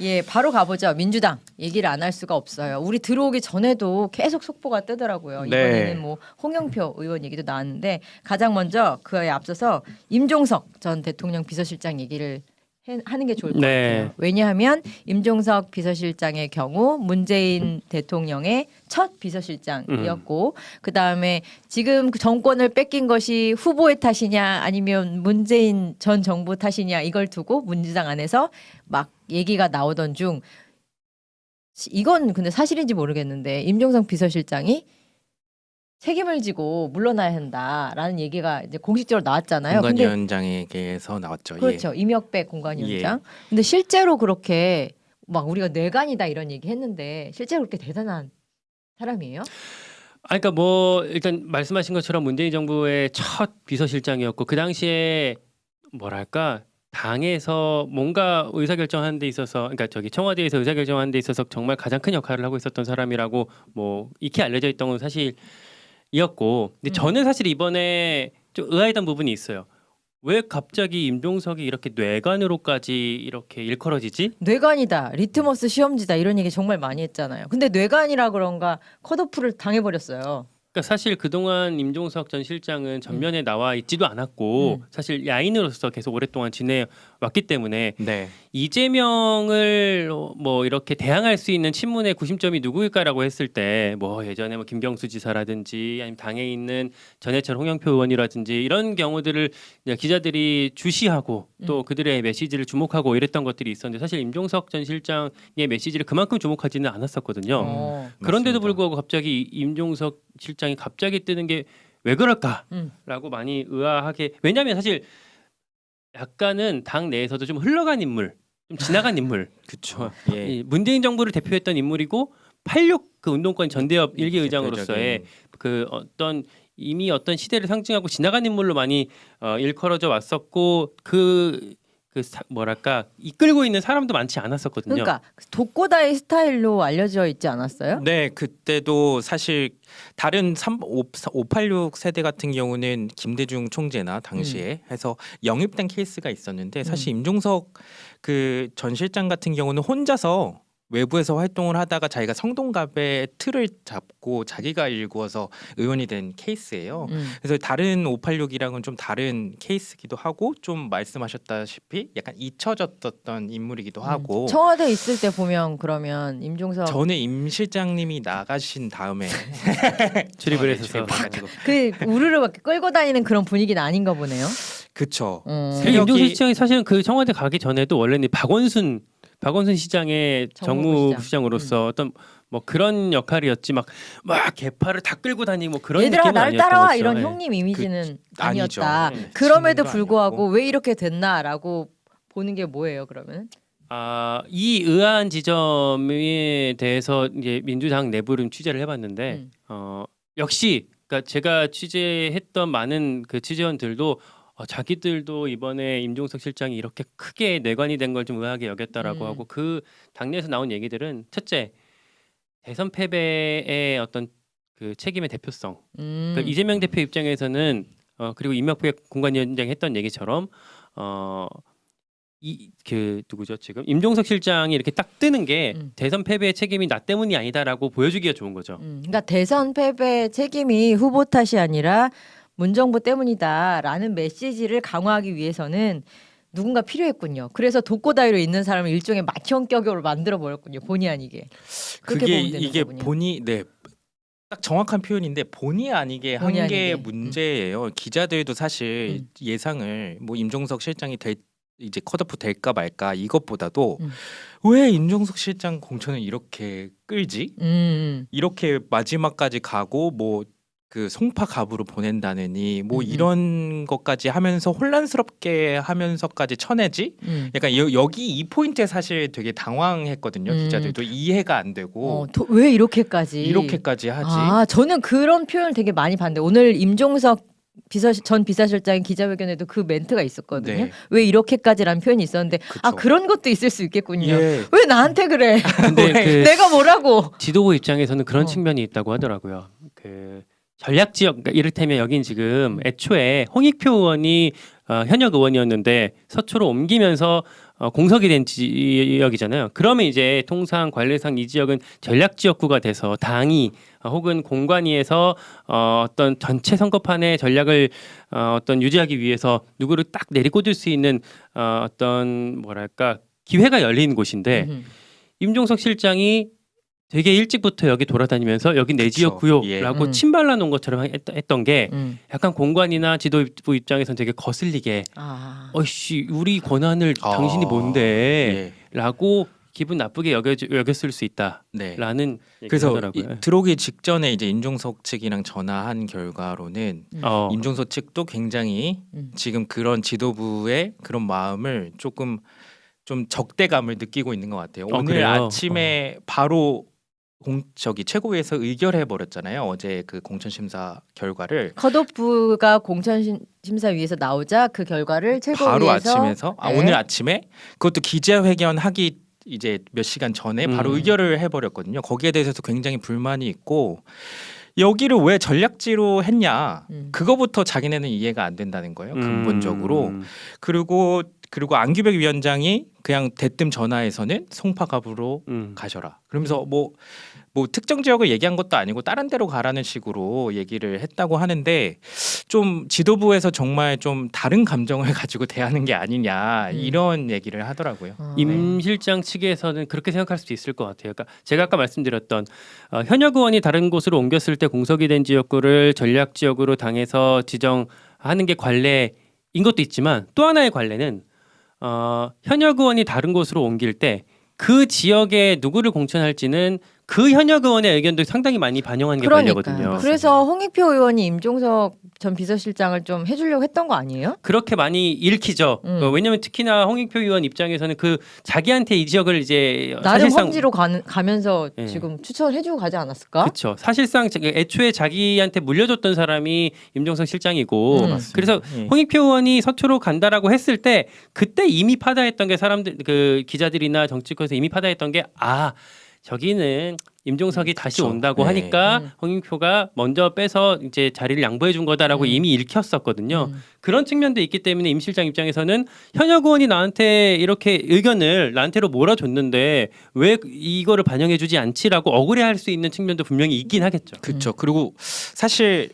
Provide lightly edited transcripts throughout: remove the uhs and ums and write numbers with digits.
예, 바로 가보죠. 민주당 얘기를 안 할 수가 없어요. 우리 들어오기 전에도 계속 속보가 뜨더라고요. 이번에는 뭐 홍영표 의원 얘기도 나왔는데 가장 먼저 그에 앞서서 임종석 전 대통령 비서실장 얘기를 하는 게 좋을 것 같아요. 왜냐하면 임종석 비서실장의 경우 문재인 대통령의 첫 비서실장이었고 그 다음에 지금 그 정권을 뺏긴 것이 후보의 탓이냐 아니면 문재인 전 정부 탓이냐 이걸 두고 민주당 안에서 막 얘기가 나오던 중 이건 근데 사실인지 모르겠는데 임종석 비서실장이 책임을 지고 물러나야 한다라는 얘기가 이제 공식적으로 나왔잖아요. 공관위원장에게서 나왔죠. 그렇죠. 임혁백 공관위원장. 근데 실제로 그렇게 막 우리가 뇌관이다 이런 얘기 했는데 실제로 그렇게 대단한 사람이에요? 그러니까 뭐 일단 말씀하신 것처럼 문재인 정부의 첫 비서실장이었고 그 당시에 뭐랄까 당에서 뭔가 의사결정하는 데 있어서 그러니까 저기 청와대에서 의사결정하는 데 있어서 정말 가장 큰 역할을 하고 있었던 사람이라고 뭐 익히 알려져 있던 건 사실이었고 근데 저는 사실 이번에 좀 의아했던 부분이 있어요. 왜 갑자기 임종석이 이렇게 뇌관으로까지 이렇게 일컬어지지? 뇌관이다, 리트머스 시험지다 이런 얘기 정말 많이 했잖아요. 근데 뇌관이라 그런가 컷오프를 당해버렸어요. 그러니까 사실 그동안 임종석 전 실장은 전면에 나와 있지도 않았고 사실 야인으로서 계속 오랫동안 지내왔기 때문에 네. 이재명을 뭐 이렇게 대항할 수 있는 친문의 구심점이 누구일까라고 했을 때 뭐 예전에 뭐 김경수 지사라든지 아니면 당에 있는 전해철 홍영표 의원이라든지 이런 경우들을 기자들이 주시하고 또 그들의 메시지를 주목하고 이랬던 것들이 있었는데 사실 임종석 전 실장의 메시지를 그만큼 주목하지는 않았었거든요. 그런데도 맞습니다. 불구하고 갑자기 임종석 실장이 갑자기 뜨는 게 왜 그럴까라고 많이 의아하게 왜냐하면 사실 약간은 당 내에서도 좀 흘러간 인물, 좀 지나간 인물. 그렇죠. 이 문재인 정부를 대표했던 인물이고 86 그 운동권 전대협 일개 의장으로서의 그 어떤 이미 어떤 시대를 상징하고 지나간 인물로 많이 일컬어져 왔었고 뭐랄까 이끌고 있는 사람도 많지 않았었거든요. 그러니까 독고다이 스타일로 알려져 있지 않았어요? 네, 그때도 사실 다른 586 세대 같은 경우는 김대중 총재나 당시에 해서 영입된 케이스가 있었는데 사실 임종석 그 전 실장 같은 경우는 혼자서 외부에서 활동을 하다가 자기가 성동갑의 틀을 잡고 자기가 일구어서 의원이 된 케이스예요. 그래서 다른 586이랑은 좀 다른 케이스기도 하고 좀 말씀하셨다시피 약간 잊혀졌던 인물이기도 하고 청와대 있을 때 보면 그러면 임종석 저는 임 실장님이 나가신 다음에 출입을 해서 그 우르르 막 끌고 다니는 그런 분위기는 아닌가 보네요. 그쵸. 임종석 시장이 사실은 그 청와대 가기 전에도 원래는 박원순 시장의 정무부시장으로서 어떤 뭐 그런 역할이었지 막 개파를 다 끌고 다니고 뭐 그런 얘들아 느낌은 날 아니었던 따라와 거죠. 이런 네. 형님 이미지는 아니죠. 아니었다. 그럼에도 불구하고 왜 이렇게 됐나라고 보는 게 뭐예요 그러면? 이 의아한 지점에 대해서 이제 민주당 내부를 취재를 해봤는데 역시 그러니까 제가 취재했던 많은 그 취재원들도 자기들도 이번에 임종석 실장이 이렇게 크게 뇌관이 된 걸 좀 의아하게 여겼다라고 하고 그 당내에서 나온 얘기들은 첫째 대선 패배의 어떤 그 책임의 대표성. 그러니까 이재명 대표 입장에서는 그리고 임혁백 공관위원장이 했던 얘기처럼 그 누구죠 지금 임종석 실장이 이렇게 딱 뜨는 게 대선 패배의 책임이 나 때문이 아니다라고 보여주기가 좋은 거죠. 그러니까 대선 패배 책임이 후보 탓이 아니라 문정부 때문이다라는 메시지를 강화하기 위해서는 누군가 필요했군요. 그래서 독고다이로 있는 사람을 일종의 맏형격으로 만들어 버렸군요. 본의 아니게. 그렇게 그게 보면 되는 이게 거군요. 딱 정확한 표현인데 본의 아니게 한 본의 게 아니게. 문제예요. 기자들도 사실 예상을 뭐 임종석 실장이 이제 컷오프 될까 말까 이것보다도 왜 임종석 실장 공천을 이렇게 끌지? 이렇게 마지막까지 가고 뭐 그 송파 갑으로 보낸다느니 뭐 이런 것까지 하면서 혼란스럽게 하면서까지 쳐내지? 약간 여기 이 포인트에 사실 되게 당황했거든요. 기자들도 이해가 안 되고 왜 이렇게까지 하지? 저는 그런 표현을 되게 많이 봤는데 오늘 임종석 전 비서실장의 기자회견에도 그 멘트가 있었거든요. 네. 왜 이렇게까지라는 표현이 있었는데 그쵸. 그런 것도 있을 수 있겠군요. 예. 왜 나한테 그래? 근데 그 내가 뭐라고? 지도부 입장에서는 그런 측면이 있다고 하더라고요. 그 전략 지역 그러니까 이를테면 여긴 지금 애초에 홍익표 의원이 현역 의원이었는데 서초로 옮기면서 공석이 된 지역이잖아요. 그러면 이제 통상 관례상 이 지역은 전략 지역구가 돼서 당이 혹은 공관위에서 어떤 전체 선거판의 전략을 어떤 유지하기 위해서 누구를 딱 내리꽂을 수 있는 어떤 뭐랄까 기회가 열린 곳인데 임종석 실장이 되게 일찍부터 여기 돌아다니면서 여기 내 그쵸. 지역구요라고 예. 침발라 놓은 것처럼 했던 게 음. 약간 공관이나 지도부 입장에서는 되게 거슬리게 아. 어이씨 우리 권한을 아, 당신이 뭔데 예. 라고 기분 나쁘게 여겼을 수 있다라는 네. 그래서 얘기하더라고요. 들어오기 직전에 이제 임종석 측이랑 전화한 결과로는 임종석 측도 굉장히 지금 그런 지도부의 그런 마음을 조금 좀 적대감을 느끼고 있는 것 같아요. 오늘 그래요? 아침에 바로 최고위에서 의결해 버렸잖아요. 어제 그 공천 심사 결과를 컷오프가 공천 심사위에서 나오자 그 결과를 최고위에서 바로 아침에서 네. 오늘 아침에 그것도 기자회견 하기 이제 몇 시간 전에 바로 의결을 해버렸거든요. 거기에 대해서도 굉장히 불만이 있고 여기를 왜 전략지로 했냐 그거부터 자기네는 이해가 안 된다는 거예요. 근본적으로. 그리고 안규백 위원장이 그냥 대뜸 전화해서는 송파갑으로 가셔라. 그러면서 뭐 특정 지역을 얘기한 것도 아니고 다른 데로 가라는 식으로 얘기를 했다고 하는데 좀 지도부에서 정말 좀 다른 감정을 가지고 대하는 게 아니냐 이런 얘기를 하더라고요. 임 실장 측에서는 그렇게 생각할 수도 있을 것 같아요. 그러니까 제가 아까 말씀드렸던 현역 의원이 다른 곳으로 옮겼을 때 공석이 된 지역구를 전략 지역으로 당해서 지정하는 게 관례인 것도 있지만 또 하나의 관례는 현역 의원이 다른 곳으로 옮길 때 그 지역에 누구를 공천할지는 그 현역 의원의 의견도 상당히 많이 반영하는 게 관례거든요. 그래서 홍익표 의원이 임종석 전 비서실장을 좀 해주려고 했던 거 아니에요? 그렇게 많이 읽히죠. 왜냐하면 특히나 홍익표 의원 입장에서는 그 자기한테 이 지역을 이제 나름 사실상 험지로 가면서 예. 지금 추천해주고 가지 않았을까? 그렇죠. 사실상 애초에 자기한테 물려줬던 사람이 임종석 실장이고 그래서 홍익표 의원이 서초로 간다라고 했을 때 그때 이미 파다했던 게 사람들 그 기자들이나 정치권에서 이미 파다했던 게 저기는 임종석이 다시 온다고 하니까 홍익표가 먼저 빼서 이제 자리를 양보해 준 거다라고 이미 읽혔었거든요. 그런 측면도 있기 때문에 임 실장 입장에서는 현역 의원이 나한테 이렇게 의견을 나한테로 몰아줬는데 왜 이거를 반영해 주지 않지라고 억울해할 수 있는 측면도 분명히 있긴 하겠죠. 그렇죠. 그리고 사실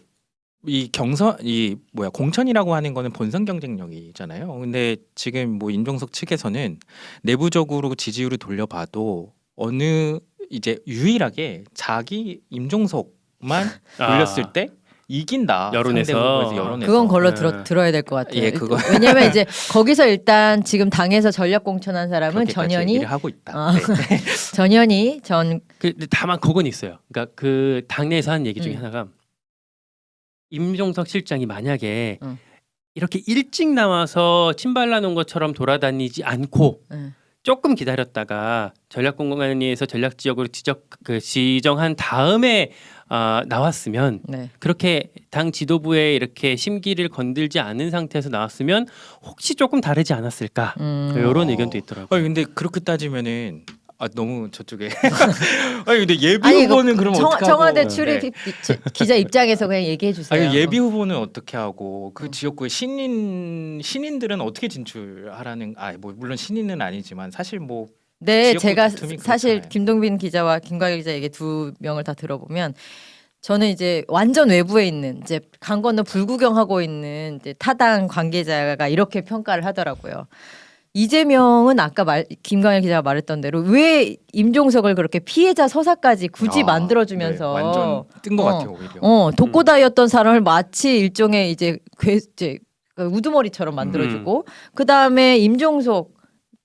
공천이라고 하는 거는 본선 경쟁력이잖아요. 근데 지금 뭐 임종석 측에서는 내부적으로 지지율을 돌려봐도 어느 이제 유일하게 자기 임종석만 올렸을 때 이긴다. 여론에서. 그건 걸러 들어야 될 것 같아요. 예, 그거. 왜냐하면 이제 거기서 일단 지금 당에서 전략 공천한 사람은 전현희 얘기를 하고 있다. 전현희 전 근데 다만 그건 있어요. 그러니까 그 당내에서 한 얘기 중에 하나가 임종석 실장이 만약에 이렇게 일찍 나와서 침발라 놓은 것처럼 돌아다니지 않고 조금 기다렸다가 전략공간위에서 전략지역으로 지정한 다음에 나왔으면 그렇게 당 지도부에 이렇게 심기를 건들지 않은 상태에서 나왔으면 혹시 조금 다르지 않았을까 이런 의견도 있더라고요. 근데 그렇게 따지면은 너무 저쪽에 근데 예비 후보는 그러면 어떻게 하고 청와대 출입 기자 입장에서 그냥 얘기해 주세요. 예비 후보는 어떻게 하고 그 지역구에 신인들은 어떻게 진출하라는 물론 신인은 아니지만 사실 뭐 네, 제가 다툼이 사실 그렇잖아요. 김동빈 기자와 김광일 기자 얘기 두 명을 다 들어보면 저는 이제 완전 외부에 있는 이제 강 건너 불구경하고 있는 이제 타당 관계자가 이렇게 평가를 하더라고요. 이재명은 아까 김광일 기자가 말했던 대로 왜 임종석을 그렇게 피해자 서사까지 굳이 만들어주면서 완전 뜬 것 같아요 오히려. 독고다이였던 사람을 마치 일종의 이제 우두머리처럼 만들어주고 그 다음에 임종석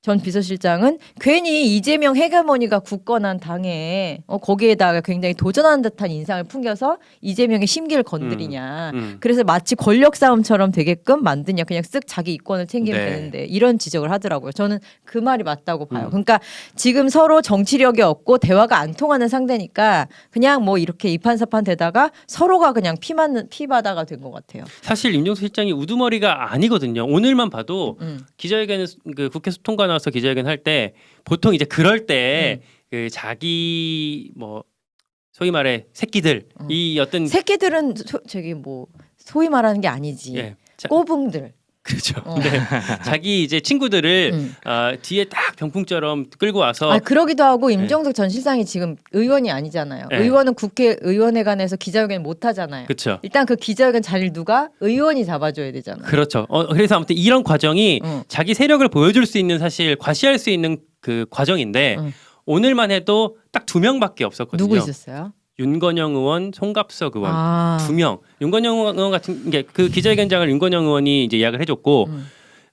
전 비서실장은 괜히 이재명 헤게모니가 굳건한 당에 거기에다가 굉장히 도전하는 듯한 인상을 풍겨서 이재명의 심기를 건드리냐. 그래서 마치 권력 싸움처럼 되게끔 만드냐. 그냥 쓱 자기 이권을 챙기면 되는데 이런 지적을 하더라고요. 저는 그 말이 맞다고 봐요. 그러니까 지금 서로 정치력이 없고 대화가 안 통하는 상대니까 그냥 뭐 이렇게 이판사판 되다가 서로가 그냥 피바다가 된 것 같아요. 사실 임종석 실장이 우두머리가 아니거든요. 오늘만 봐도 기자회견 그 국회 소통관 나와서 기자회견 할 때 보통 이제 그럴 때 그 자기 뭐 소위 말해 새끼들 이 어떤 새끼들은 소위 말하는 게 아니지. 꼬붕들. 그렇죠. 어. 네. 자기 이제 친구들을 음. 뒤에 딱 병풍처럼 끌고 와서 그러기도 하고 임종석 전 실장이 지금 의원이 아니잖아요. 네. 의원은 국회의원회관에서 기자회견 못 하잖아요. 그렇죠. 일단 그 기자회견 자리를 누가 의원이 잡아줘야 되잖아요. 그렇죠. 그래서 아무튼 이런 과정이 응. 자기 세력을 보여줄 수 있는 사실 과시할 수 있는 그 과정인데 응. 오늘만 해도 딱 2명밖에 없었거든요. 누구 있었어요? 윤건영 의원, 송갑석 의원 아. 2명. 윤건영 의원 같은 게 그 기자회견장을 윤건영 의원이 이제 예약을 해줬고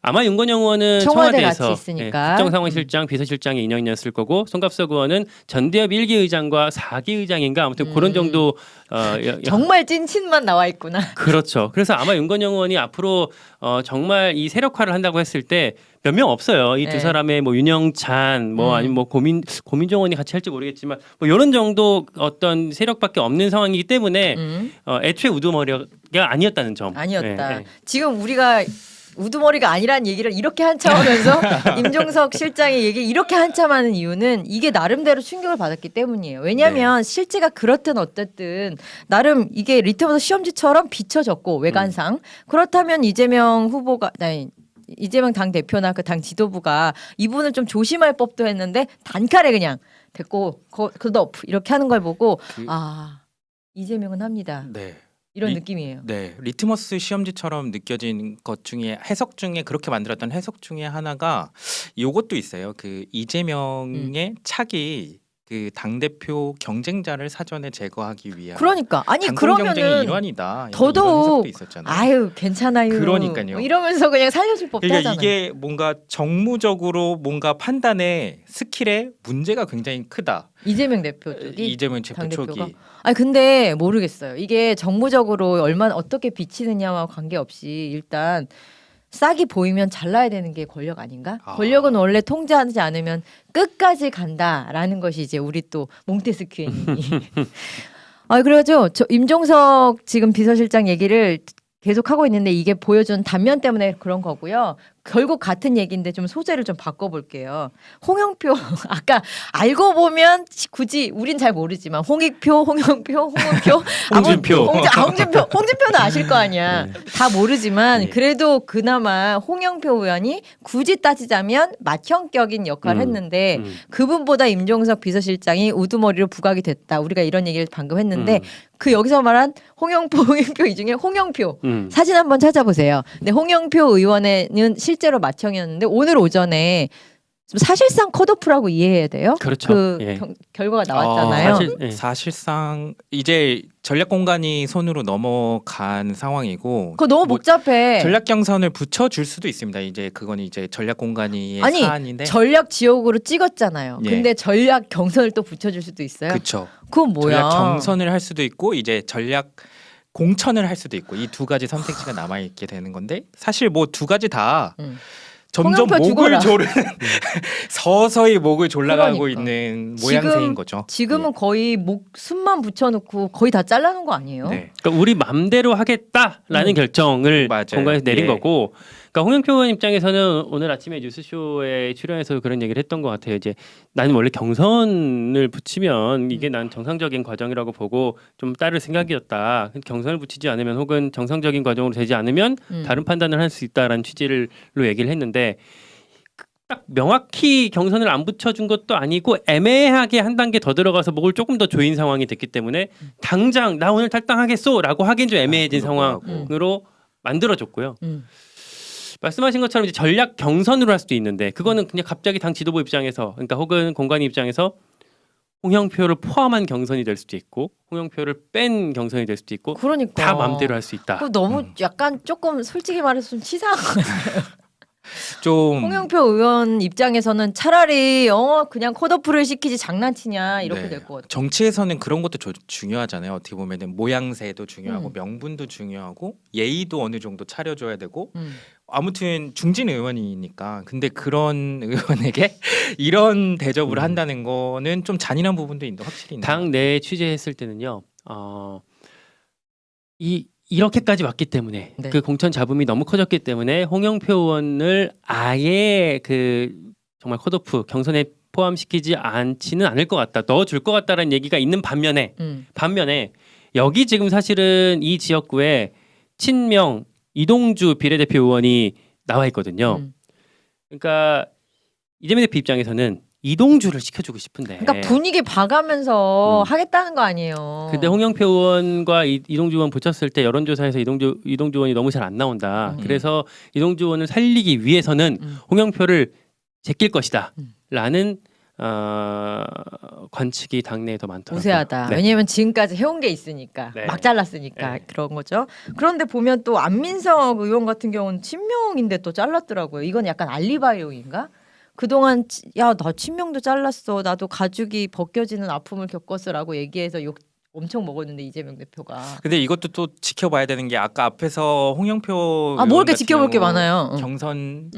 아마 윤건영 의원은 청와대 청와대에서 같이 있으니까. 국정상황실장, 비서실장의 인연이었을 거고 송갑석 의원은 전대협 1기 의장과 4기 의장인가 아무튼 그런 정도 정말 찐친만 나와 있구나. 그렇죠. 그래서 아마 윤건영 의원이 앞으로 정말 이 세력화를 한다고 했을 때 몇 명 없어요. 이 두 네. 사람의 뭐 윤영찬 뭐 아니면 뭐 고민정 의원이 같이 할지 모르겠지만 뭐 이런 정도 어떤 세력밖에 없는 상황이기 때문에 애초에 우두머리가 아니었다는 점. 아니었다. 네, 네. 지금 우리가 우두머리가 아니란 얘기를 이렇게 한참 하면서 임종석 실장의 얘기 이렇게 한참 하는 이유는 이게 나름대로 충격을 받았기 때문이에요. 왜냐하면 실제가 그렇든 어쨌든 나름 이게 리트머스 시험지처럼 비춰졌고 외관상 그렇다면 이재명 후보가 이재명 당 대표나 그 당 지도부가 이분을 좀 조심할 법도 했는데 단칼에 그냥 됐고 굿업 이렇게 하는 걸 보고 이재명은 합니다. 네. 이런 느낌이에요. 네, 리트머스 시험지처럼 느껴진 것 중에 해석 중에 그렇게 만들었던 해석 중에 하나가 요것도 있어요. 그 이재명의 차기 그 당 대표 경쟁자를 사전에 제거하기 위한. 그러니까 아니 당권 경쟁의 그러면은 일환이다. 더더욱 이런 해석도 있었잖아요. 아유 괜찮아요. 그러니까요. 뭐 이러면서 그냥 살려줄 법도 그러니까 하잖아요. 이게 뭔가 정무적으로 뭔가 판단에 스킬에 문제가 굉장히 크다. 이재명 대표 쪽이 이재명 대표 당대표가? 쪽이. 아니 근데 모르겠어요. 이게 정무적으로 얼마나 어떻게 비치느냐와 관계없이 일단 싹이 보이면 잘라야 되는 게 권력 아닌가? 권력은 원래 통제하지 않으면 끝까지 간다라는 것이 이제 우리 또 몽테스큐에님이 그래가지고 저 임종석 지금 비서실장 얘기를 계속 하고 있는데 이게 보여준 단면 때문에 그런 거고요. 결국 같은 얘기인데 좀 소재를 좀 바꿔볼게요. 홍영표 아까 알고 보면 굳이 우린 잘 모르지만 홍익표, 홍영표, 홍준표는 아실 거 아니야. 다 모르지만 그래도 그나마 홍영표 의원이 굳이 따지자면 맏형격인 역할을 했는데 그분보다 임종석 비서실장이 우두머리로 부각이 됐다. 우리가 이런 얘기를 방금 했는데 그 여기서 말한 홍영표 이 중에 홍영표 사진 한번 찾아보세요. 근데 홍영표 의원에는 실제로 맏형이었는데 오늘 오전에 사실상 컷오프라고 이해해야 돼요. 그렇죠. 결과가 나왔잖아요. 사실상 이제 전략 공간이 손으로 넘어간 상황이고. 그거 너무 복잡해. 전략 경선을 붙여줄 수도 있습니다. 이제 그건 이제 전략 공간이 사안인데. 전략 지역으로 찍었잖아요. 근데 전략 경선을 또 붙여줄 수도 있어요. 그렇죠. 그건 뭐야? 전략 경선을 할 수도 있고 이제 전략 공천을 할 수도 있고 이 두 가지 선택지가 남아 있게 되는 건데 사실 뭐 두 가지 다. 점점 목을 조르는 서서히 목을 졸라가고 있는 모양새인 거죠. 지금은 거의 목 숨만 붙여놓고 거의 다 잘라놓은 거 아니에요? 네. 그러니까 우리 맘대로 하겠다라는 결정을 공간에서 내린 거고. 그러니까 홍영표 의원 입장에서는 오늘 아침에 뉴스쇼에 출연해서 그런 얘기를 했던 것 같아요. 이제 나는 원래 경선을 붙이면 이게 난 정상적인 과정이라고 보고 좀 따를 생각이었다. 경선을 붙이지 않으면 혹은 정상적인 과정으로 되지 않으면 다른 판단을 할 수 있다라는 취지로 얘기를 했는데 딱 명확히 경선을 안 붙여준 것도 아니고 애매하게 한 단계 더 들어가서 목을 조금 더 조인 상황이 됐기 때문에 당장 나 오늘 탈당하겠소라고 하긴 좀 애매해진 상황으로 만들어졌고요. 말씀하신 것처럼 이제 전략 경선으로 할 수도 있는데 그거는 그냥 갑자기 당 지도부 입장에서 그러니까 혹은 공관위 입장에서 홍영표를 포함한 경선이 될 수도 있고 홍영표를 뺀 경선이 될 수도 있고 그러니까 다 마음대로 할 수 있다. 그거 너무 약간 조금 솔직히 말해서 좀 치사한 거 같아요. 좀 홍영표 의원 입장에서는 차라리 그냥 컷오프를 시키지 장난치냐 이렇게 될 것 같아요. 정치에서는 그런 것도 중요하잖아요. 어떻게 보면은 모양새도 중요하고 명분도 중요하고 예의도 어느 정도 차려줘야 되고 아무튼 중진 의원이니까 근데 그런 의원에게 이런 대접을 한다는 거는 좀 잔인한 부분도 있는데 확실히 있는 당 내에 취재했을 때는요. 이렇게까지 왔기 때문에 그 공천 잡음이 너무 커졌기 때문에 홍영표 의원을 아예 그 정말 컷오프 경선에 포함시키지 않지는 않을 것 같다. 넣어줄 것 같다라는 얘기가 있는 반면에 여기 지금 사실은 이 지역구에 친명 이동주 비례대표 의원이 나와 있거든요. 그러니까 이재명 대표 입장에서는 이동주를 시켜주고 싶은데. 그러니까 분위기 봐가면서 하겠다는 거 아니에요. 근데 홍영표 의원과 이동주 의원 붙였을 때 여론조사에서 이동주 의원이 너무 잘 안 나온다. 그래서 이동주 의원을 살리기 위해서는 홍영표를 제낄 것이다라는 관측이 당내에 더 많더라고요. 우세하다. 네. 왜냐하면 지금까지 해온 게 있으니까 네. 막 잘랐으니까 네. 그런 거죠. 그런데 보면 또 안민석 의원 같은 경우는 친명인데 또 잘랐더라고요. 이건 약간 알리바이용인가? 그동안 야 나 친명도 잘랐어. 나도 가죽이 벗겨지는 아픔을 겪었어라고 얘기해서 욕 엄청 먹었는데 이재명 대표가. 근데 이것도 또 지켜봐야 되는 게 아까 앞에서 홍영표 뭐 의원 이렇게 같은 지켜볼 게 경우 많아요. 경선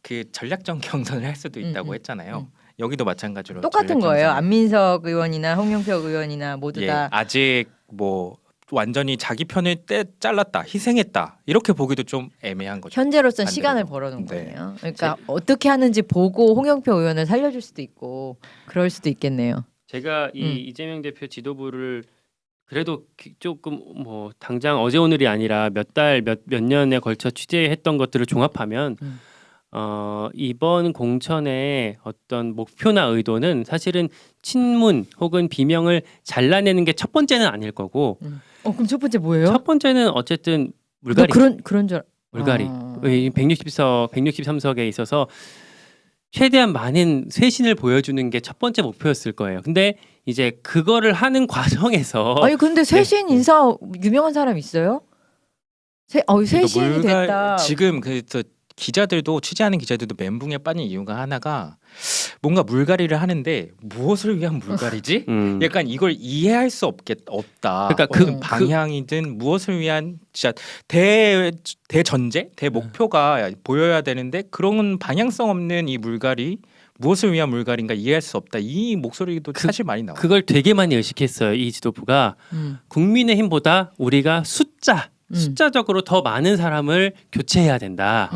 그 전략적 경선을 할 수도 있다고 했잖아요. 여기도 마찬가지로 똑같은 전략 거예요. 경선. 안민석 의원이나 홍영표 의원이나 모두 예, 다 아직 뭐 완전히 자기 편을 잘랐다, 희생했다 이렇게 보기도 좀 애매한 거죠. 현재로서는 반대로. 시간을 벌어놓은 네. 거예요. 그러니까 어떻게 하는지 보고 홍영표 의원을 살려줄 수도 있고 그럴 수도 있겠네요. 제가 이 이재명 대표 지도부를 그래도 조금 뭐 당장 어제 오늘이 아니라 몇 달 몇 년에 걸쳐 취재했던 것들을 종합하면 이번 공천의 어떤 목표나 의도는 사실은 친문 혹은 비명을 잘라내는 게 첫 번째는 아닐 거고 그럼 첫 번째 뭐예요? 첫 번째는 어쨌든 물갈이. 그런 줄 물갈이. 163석에 있어서 최대한 많은 쇄신을 보여주는 게 첫 번째 목표였을 거예요. 근데 이제 그거를 하는 과정에서 아니 근데 쇄신 인사 유명한 사람 있어요? 쇄신이 됐다. 지금 그래서 기자들도 취재하는 기자들도 멘붕에 빠진 이유가 하나가 뭔가 물갈이를 하는데 무엇을 위한 물갈이지? 약간 이걸 이해할 수 없다. 그러니까 어떤 방향이든 무엇을 위한 진짜 대전제, 대목표가 보여야 되는데 그런 방향성 없는 이 물갈이 무엇을 위한 물갈인가 이해할 수 없다. 이 목소리도 사실 많이 나와요. 그걸 되게 많이 의식했어요. 이 지도부가 국민의힘보다 우리가 숫자적으로 더 많은 사람을 교체해야 된다.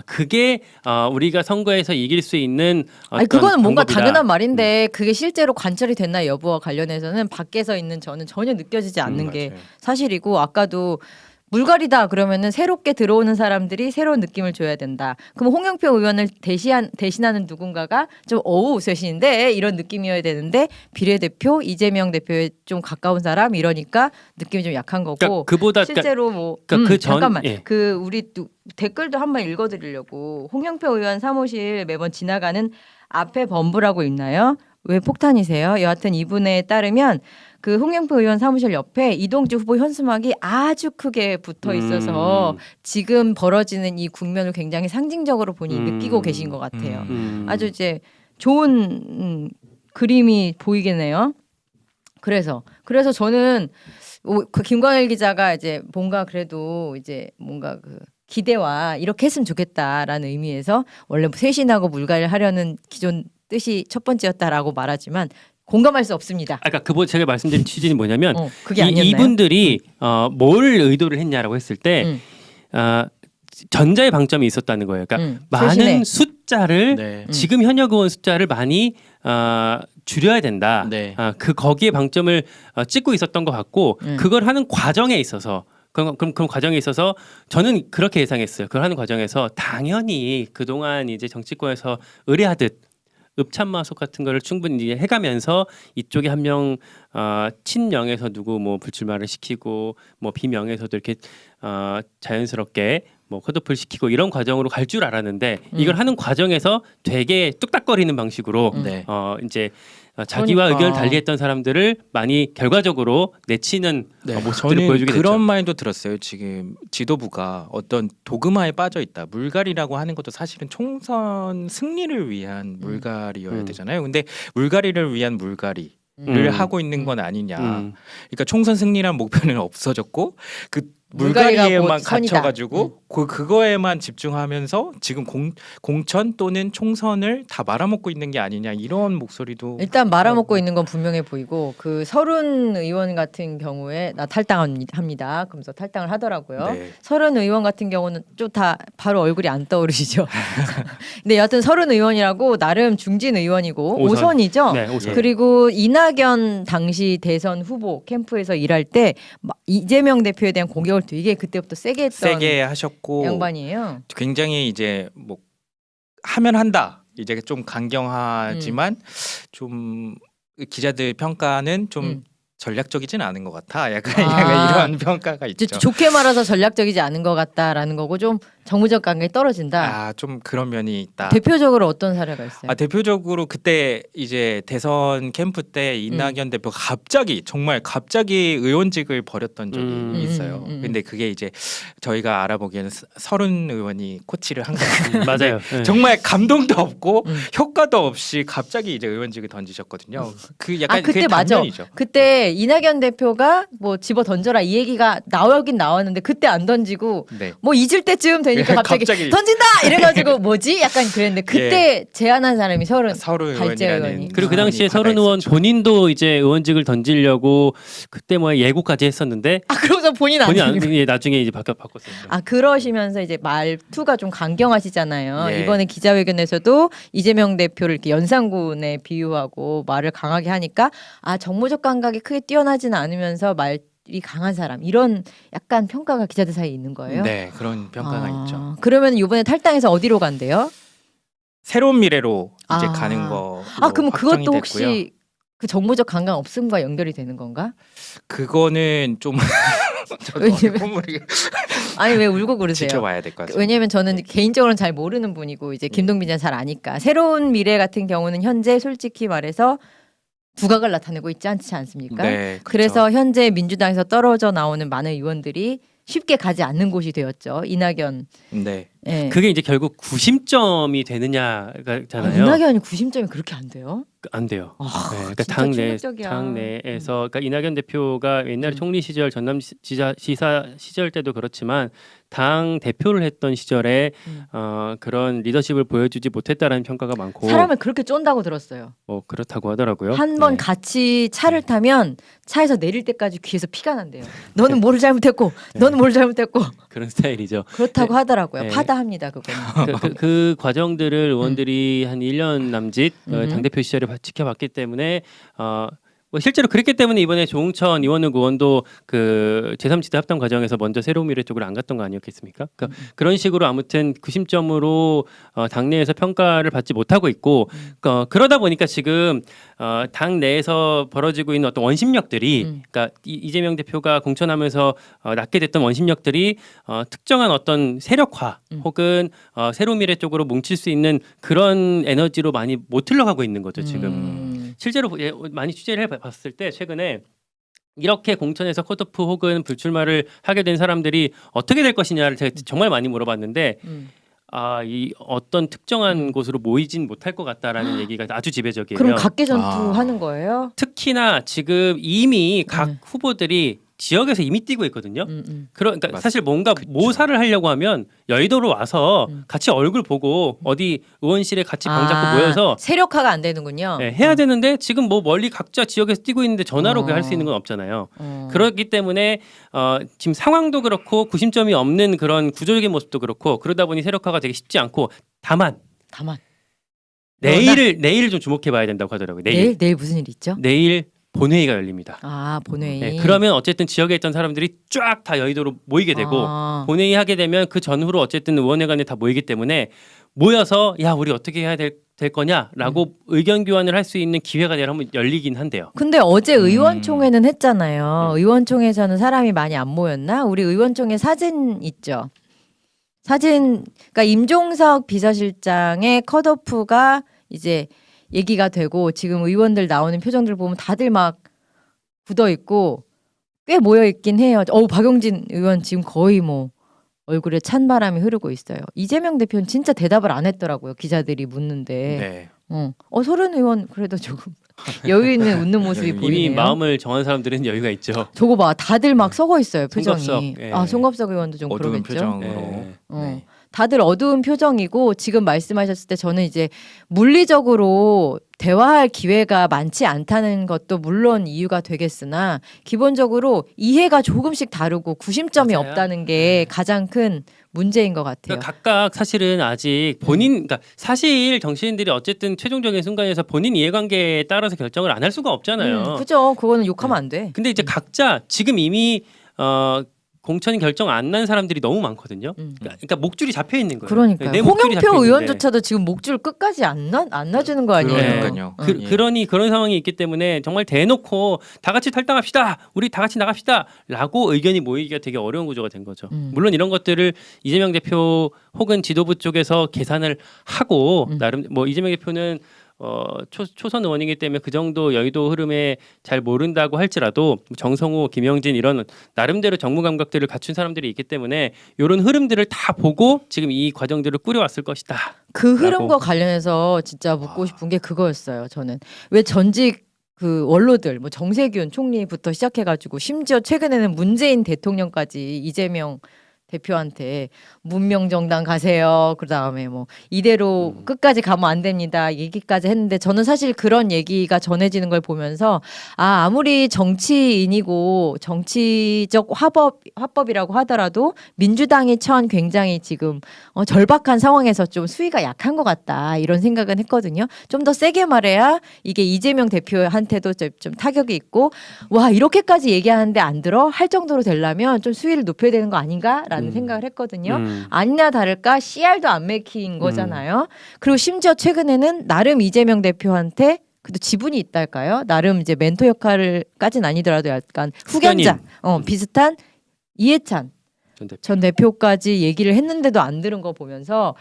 그게 우리가 선거에서 이길 수 있는 아니 그거는 뭔가 방법이다. 당연한 말인데 그게 실제로 관철이 됐나 여부와 관련해서는 밖에서 있는 저는 전혀 느껴지지 않는 게 맞아요. 사실이고 아까도 물갈이다 그러면은 새롭게 들어오는 사람들이 새로운 느낌을 줘야 된다. 그럼 홍영표 의원을 대신하는 누군가가 좀 쇄신인데 이런 느낌이어야 되는데 비례대표 이재명 대표에 좀 가까운 사람 이러니까 느낌이 좀 약한 거고. 그러니까 그보다 실제로 뭐 잠깐만 그 우리 댓글도 한번 읽어드리려고 홍영표 의원 사무실 매번 지나가는 앞에 범부라고 있나요? 왜 폭탄이세요? 여하튼 이분에 따르면 그 홍영표 의원 사무실 옆에 이동주 후보 현수막이 아주 크게 붙어 있어서 지금 벌어지는 이 국면을 굉장히 상징적으로 본인이 느끼고 계신 것 같아요. 아주 이제 좋은 그림이 보이겠네요. 그래서 저는 그 김광일 기자가 이제 뭔가 그래도 이제 뭔가 그 기대와 이렇게 했으면 좋겠다라는 의미에서 원래 쇄신하고 물갈이를 하려는 기존 뜻이 첫 번째였다라고 말하지만 공감할 수 없습니다. 아까 제가 말씀드린 취지는 뭐냐면 그게 아니었나요? 이분들이 뭘 의도를 했냐라고 했을 때 전자의 방점이 있었다는 거예요. 그러니까 많은 숫자를 지금 현역 의원 숫자를 많이 줄여야 된다. 네. 거기에 방점을 찍고 있었던 것 같고 그걸 하는 과정에 있어서 그럼 과정에 있어서 저는 그렇게 예상했어요. 그걸 하는 과정에서 당연히 그동안 이제 정치권에서 의뢰하듯 읍참마속 같은 거를 충분히 이제 해가면서 이쪽에 한 명 친명에서 누구 뭐 불출마를 시키고 뭐 비명에서도 이렇게 자연스럽게 뭐 컷오프를 시키고 이런 과정으로 갈 줄 알았는데 이걸 하는 과정에서 되게 뚝딱거리는 방식으로 이제 자기와 그러니까. 의견을 달리했던 사람들을 많이 결과적으로 내치는 모습들을 저는 보여주게 됐죠. 그런 말도 들었어요. 지금 지도부가 어떤 도그마에 빠져 있다. 물갈이라고 하는 것도 사실은 총선 승리를 위한 물갈이여야 되잖아요. 근데 물갈이를 위한 물갈이를 하고 있는 건 아니냐. 그러니까 총선 승리란 목표는 없어졌고 그 물갈이에만 갇혀가지고 그거에만 집중하면서 지금 공천 또는 총선을 다 말아먹고 있는 게 아니냐 이런 목소리도 일단 말아먹고 있는 건 분명해 보이고 그 서른 의원 같은 경우에 나 탈당합니다. 그러면서 탈당을 하더라고요. 네. 서른 의원 같은 경우는 좀 다 바로 얼굴이 안 떠오르시죠. 근데 여하튼 서른 의원이라고 나름 중진 의원이고 오선이죠. 네, 오선. 그리고 이낙연 당시 대선 후보 캠프에서 일할 때 이재명 대표에 대한 공격을 걸 되게 그때부터 세게 했던 세게 하셨고 양반이에요. 굉장히 이제 뭐 하면 한다. 이제 좀 강경하지만 좀 기자들 평가는 좀 전략적이진 않은 것 같아. 약간, 아. 약간 이런 평가가 있죠. 좋게 말해서 전략적이지 않은 것 같다라는 거고 좀 정무적 감각이 떨어진다. 아, 좀 그런 면이 있다. 대표적으로 어떤 사례가 있어요? 아, 대표적으로 그때 이제 대선 캠프 때 이낙연 대표가 갑자기 정말 갑자기 의원직을 버렸던 적이 있어요. 근데 그게 이제 저희가 알아보기에는 서른 의원이 코치를 한 거예요. 맞아요. 정말 감동도 없고 음. 효과도 없이 갑자기 이제 의원직을 던지셨거든요. 그 약간 그때 그게 맞아. 단면이죠. 그때 이낙연 대표가 뭐 집어 던져라 이 얘기가 나오긴 나왔는데 그때 안 던지고 네. 뭐 잊을 때쯤 되니까 갑자기, 갑자기. 던진다 이래가지고 뭐지? 약간 그랬는데 그때 제안한 사람이 서른 서른 발제 의원이라는 의원이. 그리고 그 사람이 당시에 받아 서른 의원 있었죠. 본인도 이제 의원직을 던지려고 그때 뭐 예고까지 했었는데 그러고서 본인 안 본인 안, 던지고. 예, 나중에 이제 바꿨어요. 그러시면서 이제 말투가 좀 강경하시잖아요. 예. 이번에 기자회견에서도 이재명 대표를 이렇게 연산군에 비유하고 말을 강하게 하니까 정무적 감각이 크게 뛰어나지는 않으면서 말이 강한 사람 이런 약간 평가가 기자들 사이에 있는 거예요. 네, 그런 평가가 있죠. 그러면 이번에 탈당해서 어디로 간대요? 새로운 미래로 이제 아. 가는 거. 그럼 그것도 됐고요. 혹시 그 정무적 감각 없음과 연결이 되는 건가? 그거는 좀 저도 왜냐면- 허물이 아니 왜 울고 그러세요? 지켜봐야 될 것 같습니다. 왜냐면 저는 개인적으로는 잘 모르는 분이고 이제 김동빈 기자 잘 아니까 새로운 미래 같은 경우는 현재 솔직히 말해서 두각을 나타내고 있지 않지 않습니까? 네, 그렇죠. 그래서 현재 민주당에서 떨어져 나오는 많은 의원들이 쉽게 가지 않는 곳이 되었죠. 이낙연. 네. 예. 그게 이제 결국 구심점이 되느냐잖아요. 이낙연이 90점이 그렇게 안 돼요? 안 돼요. 네, 그러니까 진짜 당내 충격적이야. 당내에서 그러니까 이낙연 대표가 옛날에 음. 총리 시절 전남 지사 시절 때도 그렇지만 당 대표를 했던 시절에 그런 리더십을 보여주지 못했다라는 평가가 많고 사람을 그렇게 쫀다고 들었어요. 뭐 그렇다고 하더라고요. 한 번 네. 같이 차를 타면 차에서 내릴 때까지 귀에서 피가 난대요. 너는 뭘 잘못했고, 너는 뭘 잘못했고 그런 스타일이죠. 그렇다고 하더라고요. 네. 파다합니다 그거는. 그 과정들을 의원들이 한 1년 남짓 당대표 시절에 지켜봤기 때문에 뭐 실제로 그랬기 때문에 이번에 조응천 이원욱 의원도 그 제3지대 합당 과정에서 먼저 새로운 미래 쪽으로 안 갔던 거 아니었겠습니까? 그러니까 그런 식으로 아무튼 구심점으로 당내에서 평가를 받지 못하고 있고 그러다 보니까 지금 당 내에서 벌어지고 있는 어떤 원심력들이 그러니까 이재명 대표가 공천하면서 낳게 됐던 원심력들이 특정한 어떤 세력화 혹은 새로운 미래 쪽으로 뭉칠 수 있는 그런 에너지로 많이 못 흘러가고 있는 거죠 지금. 실제로 많이 취재를 해봤을 때 최근에 이렇게 공천에서 컷오프 혹은 불출마를 하게 된 사람들이 어떻게 될 것이냐를 제가 정말 많이 물어봤는데 이 어떤 특정한 곳으로 모이진 못할 것 같다라는 얘기가 아주 지배적이에요. 그럼 각계 전투하는 거예요? 특히나 지금 이미 각 후보들이 지역에서 이미 뛰고 있거든요. 그러니까 맞습니다. 사실 뭔가 모사를 하려고 하면 여의도로 와서 같이 얼굴 보고 어디 의원실에 같이 방 잡고 모여서 세력화가 안 되는군요. 네, 해야 되는데 지금 뭐 멀리 각자 지역에서 뛰고 있는데 전화로 할 수 있는 건 없잖아요. 그렇기 때문에 지금 상황도 그렇고 구심점이 없는 그런 구조적인 모습도 그렇고 그러다 보니 세력화가 되게 쉽지 않고 다만 내일을 좀 주목해봐야 된다고 하더라고요. 내일 무슨 일 있죠? 내일 본회의가 열립니다. 본회의. 네, 그러면 어쨌든 지역에 있던 사람들이 쫙 다 여의도로 모이게 되고 본회의 하게 되면 그 전후로 어쨌든 의원회관에 다 모이기 때문에 모여서 야 우리 어떻게 해야 될 거냐라고 의견 교환을 할 수 있는 기회가 내일 한번 열리긴 한대요. 근데 어제 의원총회는 했잖아요. 의원총회에서는 사람이 많이 안 모였나? 우리 의원총회 사진 있죠. 그러니까 임종석 비서실장의 컷오프가 이제 얘기가 되고 지금 의원들 나오는 표정들 보면 다들 막 굳어 있고 꽤 모여 있긴 해요. 박용진 의원 지금 거의 뭐 얼굴에 찬바람이 흐르고 있어요. 이재명 대표는 진짜 대답을 안 했더라고요. 기자들이 묻는데. 네. 서른 의원 그래도 조금 여유 있는 웃는 모습이 이미 보이네요. 마음을 정한 사람들은 여유가 있죠. 저거 봐, 다들 막 썩어 있어요. 표정이. 송갑석, 예. 송갑석 의원도 좀 어두운 그러겠죠. 표정으로. 네. 네. 다들 어두운 표정이고 지금 말씀하셨을 때 저는 이제 물리적으로 대화할 기회가 많지 않다는 것도 물론 이유가 되겠으나 기본적으로 이해가 조금씩 다르고 구심점이 맞아요. 없다는 게 가장 큰 문제인 것 같아요. 그러니까 각각 사실은 아직 그러니까 사실 정치인들이 어쨌든 최종적인 순간에서 본인 이해관계에 따라서 결정을 안 할 수가 없잖아요. 그죠? 그거는 욕하면 안 돼. 근데 이제 각자 지금 이미 공천 결정 안 난 사람들이 너무 많거든요. 그러니까 목줄이 잡혀 있는 거예요. 그러니까요. 내 목줄이 잡혀 홍영표 있는데. 의원조차도 지금 목줄 끝까지 안 놔주는 거 아니에요? 그러니까요. 그, 그러니 그런 상황이 있기 때문에 정말 대놓고 다 같이 탈당합시다. 우리 다 같이 나갑시다라고 의견이 모이기가 되게 어려운 구조가 된 거죠. 물론 이런 것들을 이재명 대표 혹은 지도부 쪽에서 계산을 하고 나름 뭐 이재명 대표는 초선 의원이기 때문에 그 정도 여의도 흐름에 잘 모른다고 할지라도 정성호, 김영진 이런 나름대로 정무 감각들을 갖춘 사람들이 있기 때문에 이런 흐름들을 다 보고 지금 이 과정들을 꾸려왔을 것이다. 그 흐름과 관련해서 진짜 묻고 싶은 게 그거였어요. 저는 왜 전직 그 원로들 뭐 정세균 총리부터 시작해가지고 심지어 최근에는 문재인 대통령까지 이재명 대표한테 문명정당 가세요. 그 다음에 뭐 이대로 끝까지 가면 안 됩니다. 얘기까지 했는데 저는 사실 그런 얘기가 전해지는 걸 보면서 아무리 정치인이고 정치적 화법이라고 하더라도 민주당이 처한 굉장히 지금 절박한 상황에서 좀 수위가 약한 것 같다 이런 생각은 했거든요. 좀 더 세게 말해야 이게 이재명 대표한테도 좀 타격이 있고 와 이렇게까지 얘기하는데 안 들어 할 정도로 되려면 좀 수위를 높여야 되는 거 아닌가라는 생각을 했거든요. 아니나 다를까 CR도 안 맥힌 거잖아요. 그리고 심지어 최근에는 나름 이재명 대표한테 그래도 지분이 있달까요? 나름 이제 멘토 역할까지는 아니더라도 약간 후견자 비슷한 이해찬 전 대표까지 얘기를 했는데도 안 들은 거 보면서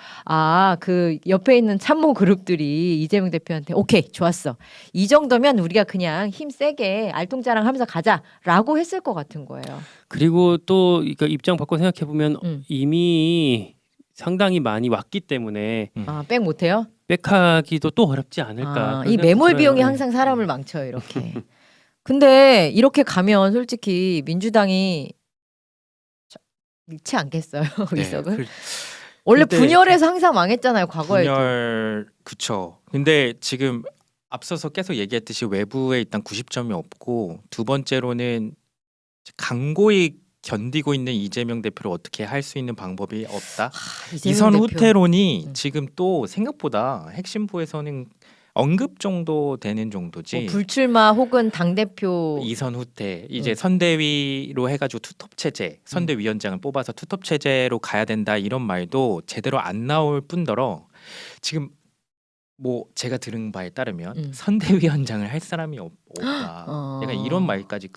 그 옆에 있는 참모 그룹들이 이재명 대표한테 오케이 좋았어 이 정도면 우리가 그냥 힘 세게 알통자랑하면서 가자라고 했을 것 같은 거예요. 그리고 또 그러니까 입장 바꿔 생각해 보면 이미 상당히 많이 왔기 때문에 백 못해요? 백하기도 또 어렵지 않을까. 이 매몰 비용이 항상 사람을 망쳐요 이렇게. 근데 이렇게 가면 솔직히 민주당이 잃지 않겠어요 의석을? 원래 분열해서 항상 망했잖아요 과거에도. 분열 그쵸. 근데 지금 앞서서 계속 얘기했듯이 외부에 일단 90점이 없고 두 번째로는 강고히 견디고 있는 이재명 대표를 어떻게 할 수 있는 방법이 없다. 이선 후퇴론이 지금 또 생각보다 핵심부에서는 언급 정도 되는 정도지. 불출마 혹은 당 대표 이선 후퇴 이제 선대위로 해가지고 투톱 체제 선대위원장을 뽑아서 투톱 체제로 가야 된다 이런 말도 제대로 안 나올 뿐더러 지금 뭐 제가 들은 바에 따르면 선대위원장을 할 사람이 없다. 약간 이런 말까지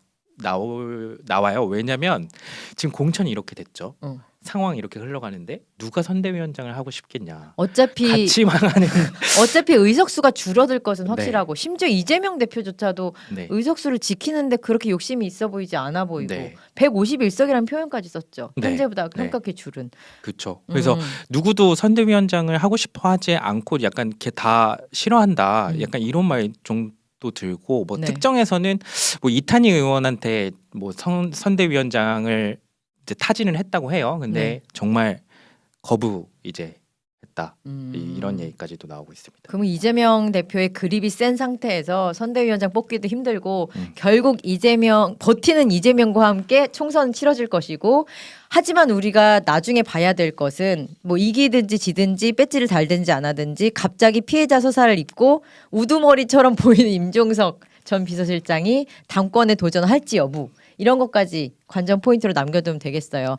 나와요. 왜냐면 지금 공천이 이렇게 됐죠. 상황이 이렇게 흘러가는데 누가 선대위원장을 하고 싶겠냐. 어차피 같이 망하는. 어차피 의석수가 줄어들 것은 확실하고 심지어 이재명 대표조차도 의석수를 지키는데 그렇게 욕심이 있어 보이지 않아 보이고 151석이라는 표현까지 썼죠. 현재보다 깜깜하게 줄은. 그렇죠. 그래서 누구도 선대위원장을 하고 싶어 하지 않고 약간 걔 다 싫어한다. 약간 이런 말 정도 들고 뭐 특정에서는 뭐 이탄희 의원한테 뭐 선대위원장을 이제 타진을 했다고 해요. 근데 정말 거부 이제 했다. 이런 얘기까지도 나오고 있습니다. 그러면 이재명 대표의 그립이 센 상태에서 선대위원장 뽑기도 힘들고 결국 버티는 이재명과 함께 총선 치러질 것이고 하지만 우리가 나중에 봐야 될 것은 뭐 이기든지 지든지 배지를 달든지 안 하든지 갑자기 피해자 서사를 입고 우두머리처럼 보이는 임종석 전 비서실장이 당권에 도전할지 여부 이런 것까지 관전 포인트로 남겨두면 되겠어요.